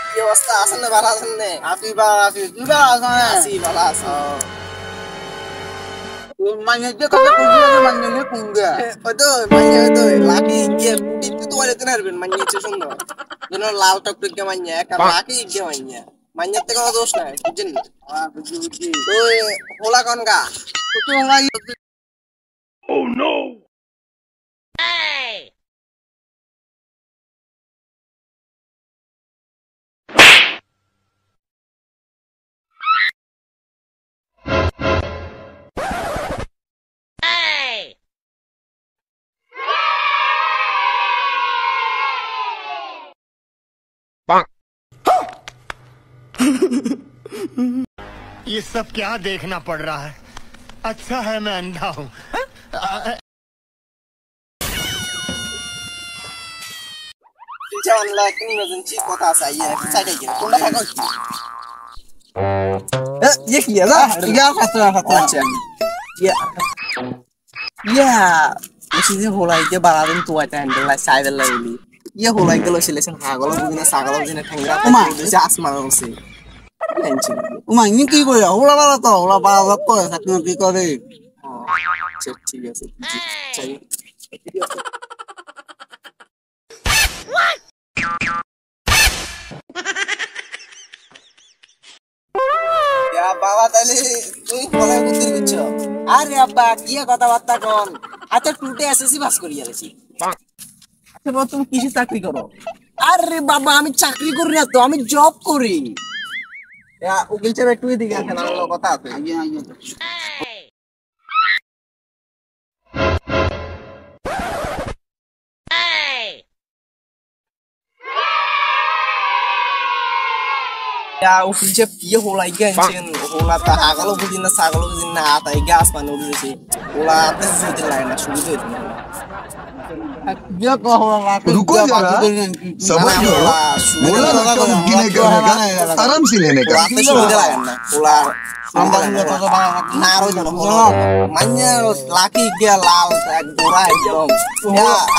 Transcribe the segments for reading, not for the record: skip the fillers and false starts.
কি অবস্থা আছেন না ভালো আছেন না আছি বা আছি তুই বা আছি ভালো আছি মানে যে কথা কইলি মানে নে কুঙ্গা ওই তো মাইয়া ওই তো লাকি গিয়ে কুটি তো ওরে তেন আরবেন মাইয়া হচ্ছে সুন্দর যেন লাল টকটকে মাইয়া একটা লাকি গিয়ে মাইয়া মাইয়ার থেকে কোনো দোষ নাই বুঝছেন বুঝি বুঝি তো হোলা কোন গা তো হলাই Oh no! ये सब क्या देखना पड़ रहा है। अच्छा है मैं अंधा हूँ। যেমন লাইক ইমার্জেন্সি কথা আছে ইয়ে সাইডে গিয়ে কোনটা থাকো ये किया ना ইয়া ফাটা ফাটা अच्छा या या उसी होलाई के बारादन तो आता हैंडल ला साइडल ला इली ये होलाई के लो सिलेक्शन हागलो बुगिना सागलो बुगिना ठंगा ओमा से आसमान से टेंशन ওমা ইনি কি কইরা ওলা বালা তো ওলা বালা তো সাকনো কি করে ठीक ठीक है चाहिए या बाबा তাহলে তুই কোলে বুদ্ধি দিচ্ছ আরে আব্বা কি কথাবার্তা কোন আচ্ছা টুটে এসএসসি পাস করি যাচ্ছি আচ্ছা বাবা তুমি কিসে চাকরি করো আরে বাবা আমি চাকরি করি না তো আমি জব করি ইয়া উকিল সাহেব একটু এদিকে আসেন আমার কথা আছে আইয়া আইয়া या उकिल साहेब ये होला इगेन होला ता हागलो बुदिन सागलो बुदिन आता इगास पानी उड़ेছে होला আপনি যেতে লাগে না শুরু করে ये को होला रुको जरा समझो बोला ना कम गिने करने का आराम से लेने का আপনি শুনতে লাগেন না होला নারো জন होला মান্য লাকি গিয়া লাল এক দোরা একদম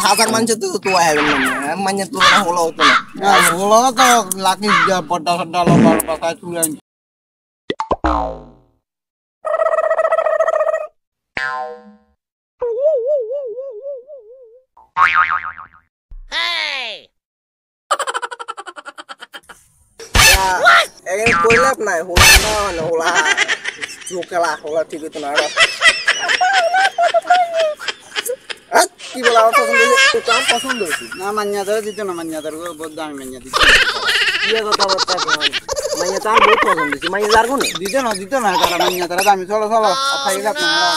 হাজার মানুষ তো হবে না মান্য তো होला হতো না ওলা তো লাকি বড় বড় লম্বা লম্বা কাজ চুলান এখানে কইলাপ নাই होला না होला লোকেলা होला ঠিক তো না কি বলা আমার পছন্দ হয়েছে তো আমার পছন্দ হয়েছে না মান্যা ধরে দিত না মান্যা ধরে বহুত দামি মান্যা দিত কি কথা বলতা মাইয়া তার বহুত পছন্দ হয়েছে মাইয়া যার কোনে দিত না তারা মান্যা ধরে দামি চলো চলো খাইলা আপনারা